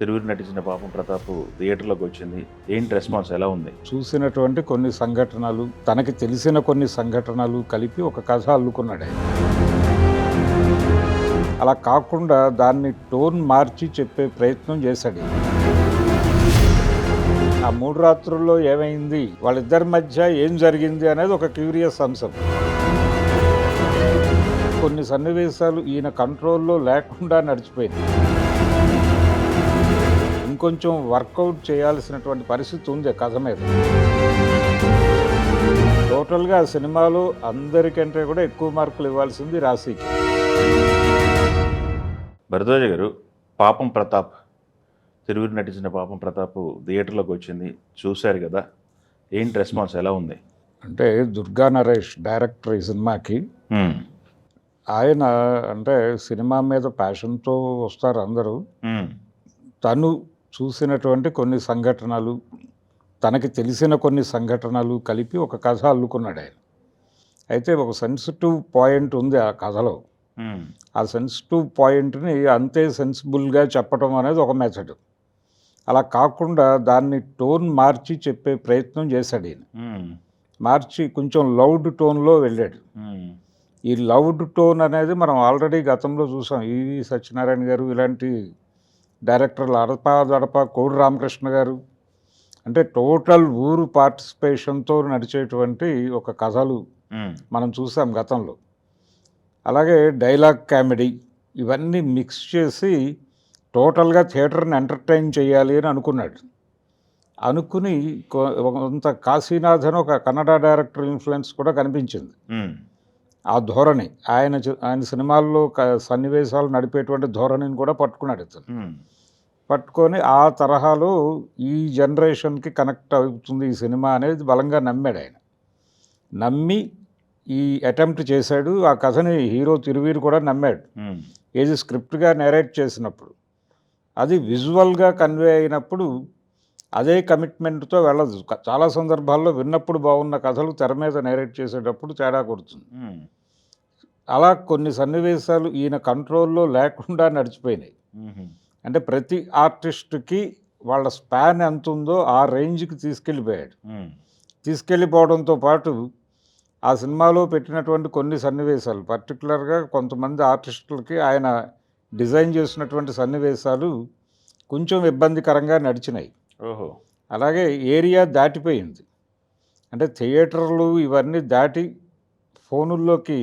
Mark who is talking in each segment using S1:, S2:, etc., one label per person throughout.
S1: తిరువురు నటించిన 'పాపం ప్రతాప్' థియేటర్‌లోకి వచ్చింది. ఏంటి రెస్పాన్స్ ఎలా ఉంది?
S2: చూసినటువంటి కొన్ని సంఘటనలు, తనకి తెలిసిన కొన్ని సంఘటనలు కలిపి ఒక కథ అల్లుకున్నాడాయన. అలా కాకుండా దాన్ని టోన్ మార్చి చెప్పే ప్రయత్నం చేశాడీయన. ఆ 3 రాత్రుల్లో ఏమైంది? వాళ్ళిద్దరి మధ్య ఏం జరిగింది అనేది ఒక క్యూరియస్ అంశం. కొన్ని సన్నివేశాలు ఈయన కంట్రోల్‌లో లేకుండా నడిచిపోయింది. ఇంకొంచెం వర్కౌట్ చేయాల్సినటువంటి పరిస్థితి ఉంది కథ మీద. టోటల్‌గా ఆ సినిమాలో అందరికంటే కూడా ఎక్కువ మార్కులు ఇవ్వాల్సింది రాశీకి.
S1: భరద్వాజ గారు 'పాపం ప్రతాప్' తిరువురు నటించిన 'పాపం ప్రతాప్' థియేటర్‌లోకి వచ్చింది. చూసారు కదా! ఏంటి రెస్పాన్స్ ఎలా ఉంది?
S2: అంటే దుర్గా నరేష్ డైరెక్టర్ ఈ సినిమాకి.
S1: హ్మ్.
S2: ఆయన అంటే సినిమా మీద ప్యాషన్‌తో వస్తారు అందరూ.
S1: హ్మ్.
S2: తను చూసినటువంటి కొన్ని సంఘటనలు, తనకి తెలిసిన కొన్ని సంఘటనలు కలిపి ఒక కథ అల్లుకున్నాడాయన. అయితే ఒక సెన్సిటివ్ పాయింట్ ఉంది ఆ కథలో.
S1: హ్మ్.
S2: ఆ సెన్సిటివ్ పాయింట్‌ని అంతే సెన్సిబుల్‌గా చెప్పటం అనేది ఒక మెథడ్. అలా కాకుండా దాన్ని టోన్ మార్చి చెప్పే ప్రయత్నం చేశాడీయన.
S1: హ్మ్.
S2: మార్చి కొంచెం లౌడ్ టోన్‌లో వెళ్ళాడు.
S1: హ్మ్.
S2: ఈ లౌడ్ టోన్ అనేది మనం ఆల్రెడీ గతంలో చూసాం. ఈవి సత్యనారాయణ గారు ఇలాంటి డైరెక్టర్లు అడపాదడపా కోడి రామకృష్ణ గారు. అంటే టోటల్ ఊరు పార్టిసిపేషన్‌తో నడిచేటువంటి ఒక కథలు
S1: హ్మ్.
S2: మనం చూసాం గతంలో. అలాగే డైలాగ్ కామెడీ ఇవన్నీ మిక్స్ చేసి టోటల్‌గా థియేటర్‌ని ఎంటర్‌టైన్ చేయాలి అని అనుకున్నాడు. అనుకుని కొంత కాశీనాథ్ అని ఒక కన్నడ డైరెక్టర్ ఇన్‌ఫ్లూయెన్స్ కూడా కనిపించింది.
S1: హ్మ్.
S2: ఆ ధోరణి ఆయన సినిమాల్లో సన్నివేశాలు నడిపేటువంటి ధోరణిని కూడా పట్టుకున్నాడు ఇతను.
S1: హ్మ్.
S2: పట్టుకొని ఆ తరహాలో ఈ జనరేషన్‌కి కనెక్ట్ అవుతుంది ఈ సినిమా అనేది బలంగా నమ్మాడాయన. నమ్మి ఈ అటెంప్ట్ చేశాడు. ఆ కథని హీరో తిరువీరు కూడా నమ్మాడు.
S1: హ్మ్.
S2: ఏది స్క్రిప్ట్‌గా నేరేట్ చేసినప్పుడు. అది విజువల్‌గా కన్వే అయినప్పుడు అదే కమిట్మెంట్‌తో వెళ్ళదు. చాలా సందర్భాల్లో విన్నప్పుడు బాగున్న కథలు తెర మీద నేరేట్ చేసేటప్పుడు తేడా కొడుతుంది.
S1: హ్మ్.
S2: అలా కొన్ని సన్నివేశాలు ఈయన కంట్రోల్‌లో లేకుండా నడిచిపోయినాయి.
S1: హుహు.
S2: అంటే ప్రతి ఆర్టిస్ట్‌కి వాళ్ళ స్పాన్ ఎంతుందో ఆ రేంజ్‌కి తీసుకెళ్ళిపోయాడు.
S1: హ్మ్.
S2: తీసుకెళ్ళిపోవడంతో పాటు ఆ సినిమాలో పెట్టినటువంటి కొన్ని సన్నివేశాలు పర్టిక్యులర్‌గా కొంతమంది ఆర్టిస్టులకి ఆయన డిజైన్ చేసినటువంటి సన్నివేశాలు కొంచెం ఇబ్బందికరంగా నడిచినాయి.
S1: ఓహో!
S2: అలాగే ఏరియా దాటిపోయింది. అంటే థియేటర్లు ఇవన్నీ దాటి ఫోనుల్లోకి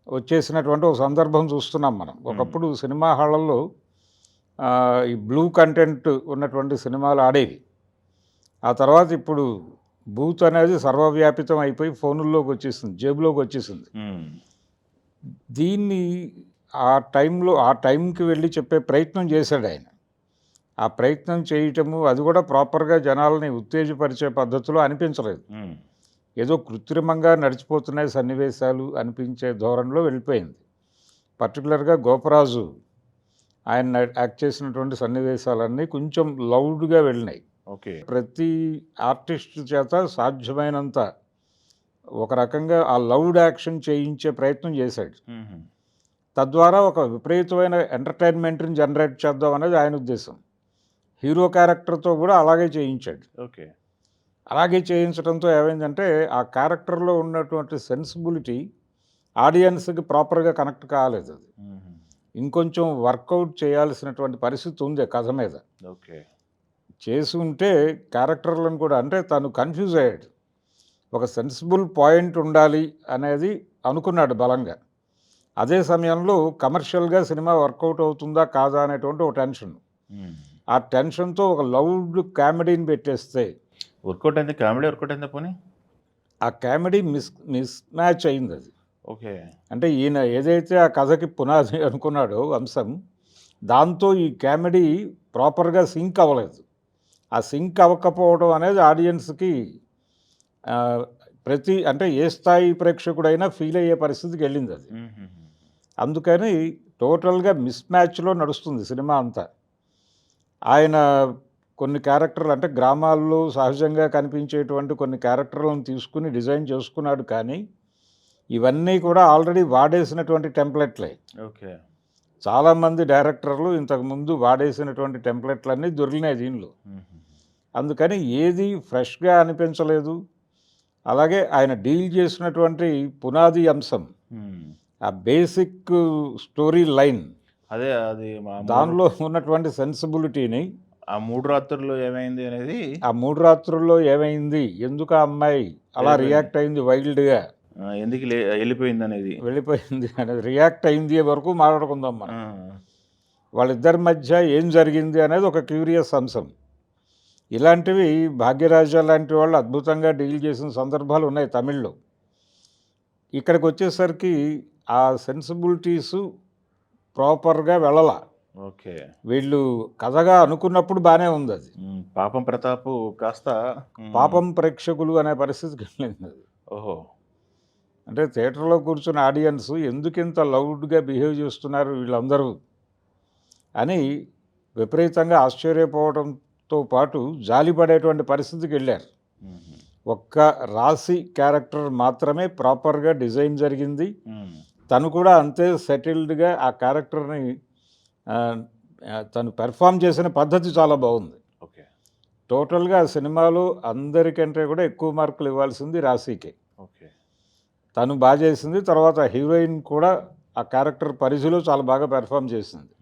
S2: వచ్చేసినటువంటి ఒక సందర్భం చూస్తున్నాం మనం. ఒకప్పుడు సినిమా హాళ్ళల్లో ఈ బ్లూ కంటెంట్ ఉన్నటువంటి సినిమాలు ఆడేవి. ఆ తర్వాత ఇప్పుడు బూత్ అనేది సర్వవ్యాపితం అయిపోయి ఫోనుల్లోకి వచ్చేసింది. జేబులోకి వచ్చేసింది.
S1: హ్మ్.
S2: దీన్ని ఆ టైంకి వెళ్ళి చెప్పే ప్రయత్నం చేశాడాయన. ఆ ప్రయత్నం చేయటము అది కూడా ప్రాపర్‌గా జనాల్ని ఉత్తేజపరిచే పద్ధతిలో అనిపించలేదు.
S1: హ్మ్.
S2: ఏదో కృత్రిమంగా నడిచిపోతున్నాయి సన్నివేశాలు అనిపించే ధోరణిలో వెళ్ళిపోయింది. పర్టిక్యులర్‌గా గోపరాజు ఆయన యాక్ట్ చేసినటువంటి సన్నివేశాలన్నీ కొంచెం లౌడ్‌గా వెళ్ళినాయి.
S1: ఓకే.
S2: ప్రతి ఆర్టిస్ట్ చేత సాధ్యమైనంత ఒక రకంగా ఆ లౌడ్ యాక్షన్ చేయించే ప్రయత్నం చేశాడు.
S1: హుహు.
S2: తద్వారా ఒక విపరీతమైన ఎంటర్‌టైన్‌మెంట్‌ని జనరేట్ చేద్దాం అనేది ఆయన ఉద్దేశం. హీరో క్యారెక్టర్‌తో కూడా అలాగే చేయించాడు.
S1: ఓకే.
S2: అలాగే చేయించడంతో ఏమైందంటే ఆ క్యారెక్టర్‌లో ఉన్నటువంటి సెన్సిబిలిటీ ఆడియన్స్‌కి ప్రాపర్‌గా కనెక్ట్ కాలేదది.
S1: హుహు.
S2: ఇంకొంచెం వర్కౌట్ చేయాల్సినటువంటి పరిస్థితి ఉంది ఆ కథ మీద.
S1: ఓకే.
S2: చేసి ఉంటే క్యారెక్టర్‌లను కూడా అంటే తను కన్‌ఫ్యూజ్ అయ్యాడు. ఒక సెన్సిబుల్ పాయింట్ ఉండాలి అనేది అనుకున్నాడు బలంగా. అదే సమయంలో కమర్షియల్‌గా సినిమా వర్కౌట్ అవుతుందా? కాదా? అనేటువంటి ఒక టెన్షన్.
S1: హ్మ్.
S2: ఆ టెన్షన్‌తో ఒక లౌడ్ కామెడీని పెట్టేస్తే
S1: వర్కౌట్ అయిందా? కామెడీ వర్కౌట్ అయిందా పోనీ?
S2: ఆ కామెడీ మిస్ మ్యాచ్ అయిందది.
S1: ఓకే.
S2: అంటే ఈయన ఏదైతే ఆ కథకి పునాది అనుకున్నాడో అంశం, దాంతో ఈ కామెడీ ప్రాపర్‌గా సింక్ అవ్వలేదు. ఆ సింక్ అవ్వకపోవడం అనేది ఆడియన్స్‌కి అంటే ఏ స్థాయి ప్రేక్షకుడైనా ఫీల్ అయ్యే పరిస్థితికెళ్ళిందది.
S1: హుహుహు.
S2: అందుకని టోటల్‌గా మిస్ మ్యాచ్‌లో నడుస్తుంది సినిమా అంతా. ఆయన కొన్ని క్యారెక్టర్లు అంటే గ్రామాల్లో సహజంగా కనిపించేటువంటి కొన్ని క్యారెక్టర్లను తీసుకొని డిజైన్ చేసుకున్నాడు కానీ, ఇవన్నీ కూడా ఆల్రెడీ వాడేసినటువంటి టెంప్లెట్‌లే.
S1: ఓకే.
S2: చాలామంది డైరెక్టర్లు ఇంతకుముందు వాడేసినటువంటి టెంప్లెట్లన్నీ దొరికినాయి దీనిలో. అందుకని ఏది ఫ్రెష్గా అనిపించలేదు. అలాగే ఆయన డీల్ చేసినటువంటి పునాది అంశం, ఆ బేసిక్ స్టోరీ లైన్,
S1: అదే అది
S2: దానిలో ఉన్నటువంటి సెన్సిబిలిటీని,
S1: ఆ 3 రాత్రుల్లో ఏమైంది అనేది
S2: ఆ 3 రాత్రుల్లో ఏమైంది, ఎందుకు ఆ అమ్మాయి అలా రియాక్ట్ అయింది వైల్డ్గా,
S1: ఎందుకు వెళ్ళిపోయింది అనేది.
S2: వెళ్ళిపోయింది అనేది రియాక్ట్ అయింది వరకు మాట్లాడుకుందాం మనం. వాళ్ళిద్దరి మధ్య ఏం జరిగింది అనేది ఒక క్యూరియస్ అంశం. ఇలాంటివి భాగ్యరాజ లాంటి వాళ్ళు అద్భుతంగా డీల్ చేసిన సందర్భాలు ఉన్నాయి తమిళ్లో. ఇక్కడికి వచ్చేసరికి ఆ సెన్సిబిలిటీసు ప్రాపర్గా వెళ్ళాల.
S1: ఓకే.
S2: వీళ్ళు కథగా అనుకున్నప్పుడు బాగానే ఉంది అది.
S1: పాపం ప్రతాప్ కాస్త
S2: పాపం ప్రేక్షకులు అనే పరిస్థితికి వెళ్ళింది అది.
S1: ఓహో.
S2: అంటే థియేటర్లో కూర్చున్న ఆడియన్స్ ఎందుకింత లౌడ్గా బిహేవ్ చేస్తున్నారు వీళ్ళందరూ అని విపరీతంగా ఆశ్చర్యపోవడంతో పాటు జాలిపడేటువంటి పరిస్థితికి వెళ్ళారు. ఒక్క రాశి క్యారెక్టర్ మాత్రమే ప్రాపర్గా డిజైన్ జరిగింది. తను కూడా అంతే సెటిల్డ్గా ఆ క్యారెక్టర్ని తను పెర్ఫామ్ చేసిన పద్ధతి చాలా బాగుంది.
S1: ఓకే.
S2: టోటల్గా ఆ సినిమాలో అందరికంటే కూడా ఎక్కువ మార్కులు ఇవ్వాల్సింది రాశికే.
S1: ఓకే.
S2: తను బాగా చేసింది. తర్వాత హీరోయిన్ కూడా ఆ క్యారెక్టర్ పరిధిలో చాలా బాగా పెర్ఫామ్ చేసింది.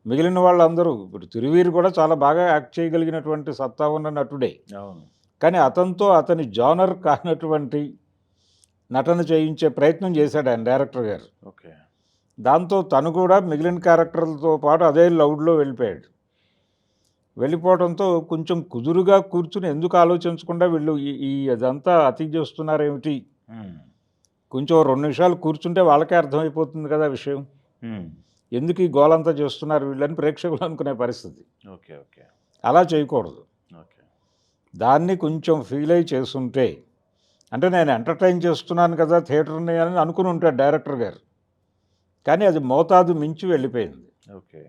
S2: మిగిలిన వాళ్ళందరూ ఇప్పుడు తిరువీరు కూడా చాలా బాగా యాక్ట్ చేయగలిగినటువంటి సత్తా ఉన్న నటుడే.
S1: అవును.
S2: కానీ అతనితో అతని జానర్ కానటువంటి నటన చేయించే ప్రయత్నం చేశాడు ఆయన డైరెక్టర్ గారు.
S1: ఓకే.
S2: దాంతో తను కూడా మిగిలిన క్యారెక్టర్లతో పాటు అదే లౌడ్లో వెళ్ళిపోయాడు. వెళ్ళిపోవడంతో కొంచెం కుదురుగా కూర్చుని ఎందుకు ఆలోచించకుండా వీళ్ళు ఈ అదంతా అతి చేస్తున్నారేమిటి, కొంచెం 2 నిమిషాలు కూర్చుంటే వాళ్ళకే అర్థమైపోతుంది కదా విషయం, ఎందుకు ఈ గోలంతా చేస్తున్నారు వీళ్ళని ప్రేక్షకులు అనుకునే పరిస్థితి.
S1: ఓకే. ఓకే.
S2: అలా చేయకూడదు.
S1: ఓకే.
S2: దాన్ని కొంచెం ఫీల్ అయ్యి చేస్తుంటే, అంటే నేను ఎంటర్టైన్ చేస్తున్నాను కదా థియేటర్ని అని అనుకుని ఉంటాడు డైరెక్టర్ గారు. కానీ అది మోతాదు మించి వెళ్ళిపోయింది.
S1: ఓకే.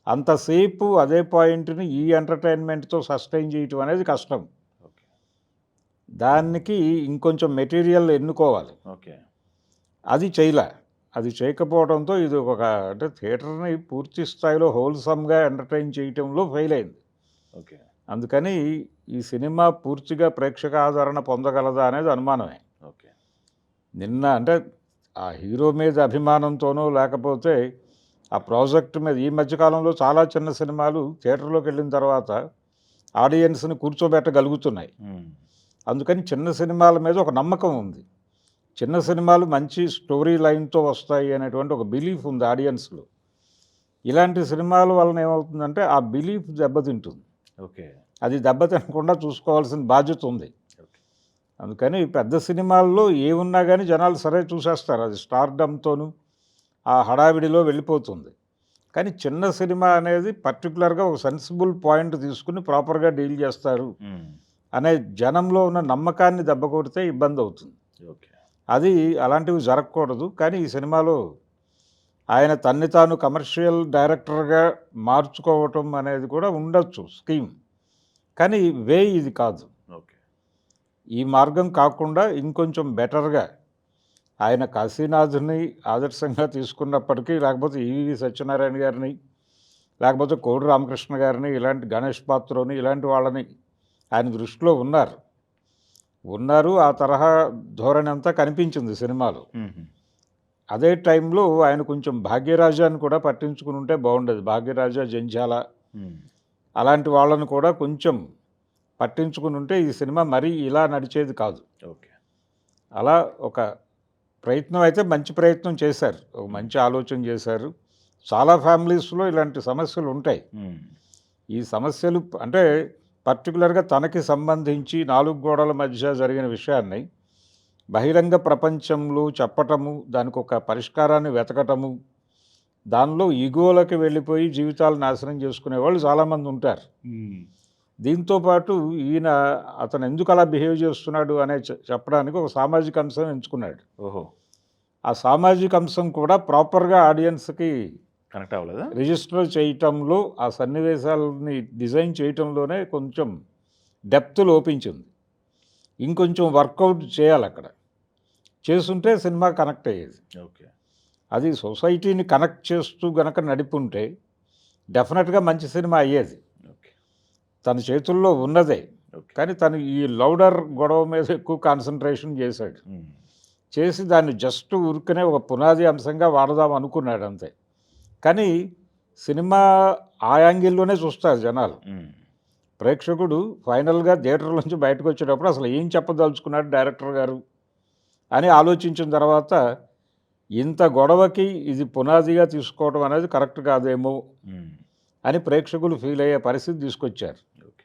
S2: అంతసేపు అదే పాయింట్ని ఈ ఎంటర్టైన్మెంట్తో సస్టైన్ చేయటం అనేది కష్టం.
S1: ఓకే.
S2: దానికి ఇంకొంచెం మెటీరియల్ ఎన్నుకోవాలి.
S1: ఓకే.
S2: అది అది చేయకపోవడంతో ఇది ఒక అంటే థియేటర్ని పూర్తి స్థాయిలో హోల్సమ్గా ఎంటర్టైన్ చేయటంలో ఫెయిల్ అయింది.
S1: ఓకే.
S2: అందుకని ఈ సినిమా పూర్తిగా ప్రేక్షక ఆదరణ పొందగలదా అనేది అనుమానమే.
S1: ఓకే.
S2: నిన్న అంటే ఆ హీరో మీద అభిమానంతోనో లేకపోతే ఆ ప్రాజెక్ట్ మీద ఈ మధ్యకాలంలో చాలా చిన్న సినిమాలు థియేటర్లోకి వెళ్ళిన తర్వాత ఆడియన్స్ని కూర్చోబెట్టగలుగుతున్నాయి. అందుకని చిన్న సినిమాల మీద ఒక నమ్మకం ఉంది. చిన్న సినిమాలు మంచి స్టోరీ లైన్తో వస్తాయి అనేటువంటి ఒక బిలీఫ్ ఉంది ఆడియన్స్లో. ఇలాంటి సినిమాల వలన ఏమవుతుందంటే ఆ బిలీఫ్ దెబ్బతింటుంది.
S1: ఓకే.
S2: అది దెబ్బతినకుండా చూసుకోవాల్సిన బాధ్యత ఉంది. అందుకని పెద్ద సినిమాల్లో ఏమున్నా కానీ జనాలు సరే చూసేస్తారు, అది స్టార్డమ్తోనూ ఆ హడావిడిలో వెళ్ళిపోతుంది. కానీ చిన్న సినిమా అనేది పర్టికులర్గా ఒక సెన్సిబుల్ పాయింట్ తీసుకుని ప్రాపర్గా డీల్ చేస్తారు అనే జనంలో ఉన్న నమ్మకాన్ని దెబ్బ కొడితే ఇబ్బంది అవుతుంది.
S1: ఓకే.
S2: అది అలాంటివి జరగకూడదు. కానీ ఈ సినిమాలో ఆయన తన్ని తాను కమర్షియల్ డైరెక్టర్గా మార్చుకోవటం అనేది కూడా ఉండొచ్చు స్కీమ్, కానీ వే ఇది కాదు.
S1: ఓకే.
S2: ఈ మార్గం కాకుండా ఇంకొంచెం బెటర్గా ఆయన కాశీనాథ్ని ఆదర్శంగా తీసుకున్నప్పటికీ, లేకపోతే ఈవి సత్యనారాయణ గారిని, లేకపోతే కోడి రామకృష్ణ గారిని, ఇలాంటి గణేష్ పాత్రోని, ఇలాంటి వాళ్ళని ఆయన దృష్టిలో ఉన్నారు. ఆ తరహా ధోరణి అంతా కనిపించింది సినిమాలో. అదే టైంలో ఆయన కొంచెం భాగ్యరాజాన్ని కూడా పట్టించుకుని ఉంటే బాగుండేది. భాగ్యరాజా, జంధ్యాల అలాంటి వాళ్ళని కూడా కొంచెం పట్టించుకుని ఉంటే ఈ సినిమా మరీ ఇలా నడిచేది కాదు.
S1: ఓకే.
S2: అలా ఒక ప్రయత్నం అయితే మంచి ప్రయత్నం చేశారు, ఒక మంచి ఆలోచన చేశారు. చాలా ఫ్యామిలీస్లో ఇలాంటి సమస్యలు ఉంటాయి. ఈ సమస్యలు అంటే పర్టికులర్గా తనకి సంబంధించి 4 గోడల మధ్య జరిగిన విషయాన్ని బహిరంగ ప్రపంచంలో చెప్పటము, దానికి ఒక పరిష్కారాన్ని వెతకటము, దానిలో ఈగోలకి వెళ్ళిపోయి జీవితాలు నాశనం చేసుకునే వాళ్ళు చాలామంది ఉంటారు. దీంతోపాటు ఈయన అతను ఎందుకు అలా బిహేవ్ చేస్తున్నాడు అనే చెప్పడానికి ఒక సామాజిక అంశం ఎంచుకున్నాడు.
S1: ఓహో.
S2: ఆ సామాజిక అంశం కూడా ప్రాపర్గా ఆడియన్స్కి
S1: కనెక్ట్ అవ్వలేదా?
S2: రిజిస్టర్ చేయటంలో, ఆ సన్నివేశాలని డిజైన్ చేయటంలోనే కొంచెం డెప్త్ లోపించింది. ఇంకొంచెం వర్కౌట్ చేయాలి అక్కడ. చేసుంటే సినిమా కనెక్ట్ అయ్యేది.
S1: ఓకే.
S2: అది సొసైటీని కనెక్ట్ చేస్తూ గనక నడిపుంటే డెఫినెట్గా మంచి సినిమా అయ్యేది.
S1: ఓకే.
S2: తన చేతుల్లో ఉన్నదే.
S1: ఓకే.
S2: కానీ తను ఈ లౌడర్ గొడవ మీద ఎక్కువ కాన్సన్ట్రేషన్ చేశాడు. చేసి దాన్ని జస్ట్ ఊరికనే ఒక పునాది అంశంగా వాడదాం అనుకున్నాడు అంతే. కానీ సినిమా ఆ యాంగిల్లోనే చూస్తారు జనాలు. ప్రేక్షకుడు ఫైనల్గా థియేటర్ నుంచి బయటకు వచ్చేటప్పుడు అసలు ఏం చెప్పదలుచుకున్నాడు డైరెక్టర్ గారు అని ఆలోచించిన తర్వాత ఇంత గొడవకి ఇది పునాదిగా తీసుకోవడం అనేది కరెక్ట్ కాదేమో అని ప్రేక్షకులు ఫీల్ అయ్యే పరిస్థితి తీసుకొచ్చారు.
S1: ఓకే.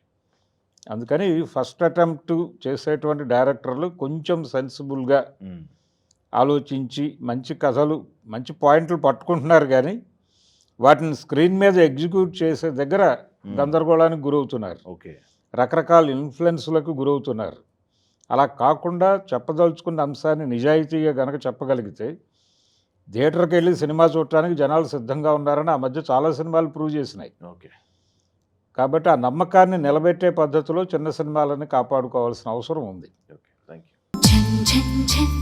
S2: అందుకని ఫస్ట్ అటెంప్ట్ చేసేటువంటి డైరెక్టర్లు కొంచెం సెన్సిబుల్గా ఆలోచించి మంచి కథలు మంచి పాయింట్లు పట్టుకుంటున్నారు, కానీ వాటిని స్క్రీన్ మీద ఎగ్జిక్యూట్ చేసే దగ్గర గందరగోళానికి గురవుతున్నారు.
S1: ఓకే.
S2: రకరకాల ఇన్ఫ్లుయెన్స్లకు గురవుతున్నారు. అలా కాకుండా చెప్పదలుచుకున్న అంశాన్ని నిజాయితీగా గనక చెప్పగలిగితే థియేటర్కి వెళ్ళి సినిమా చూడటానికి జనాలు సిద్ధంగా ఉన్నారని ఆ మధ్య చాలా సినిమాలు ప్రూవ్ చేసినాయి.
S1: ఓకే.
S2: కాబట్టి ఆ నమ్మకాన్ని నిలబెట్టే పద్ధతిలో చిన్న సినిమాలని కాపాడుకోవాల్సిన అవసరం ఉంది.
S1: ఓకే. Thank you.
S3: ఝన్ ఝన్ ఝన్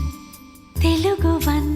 S3: తెలుగు వన్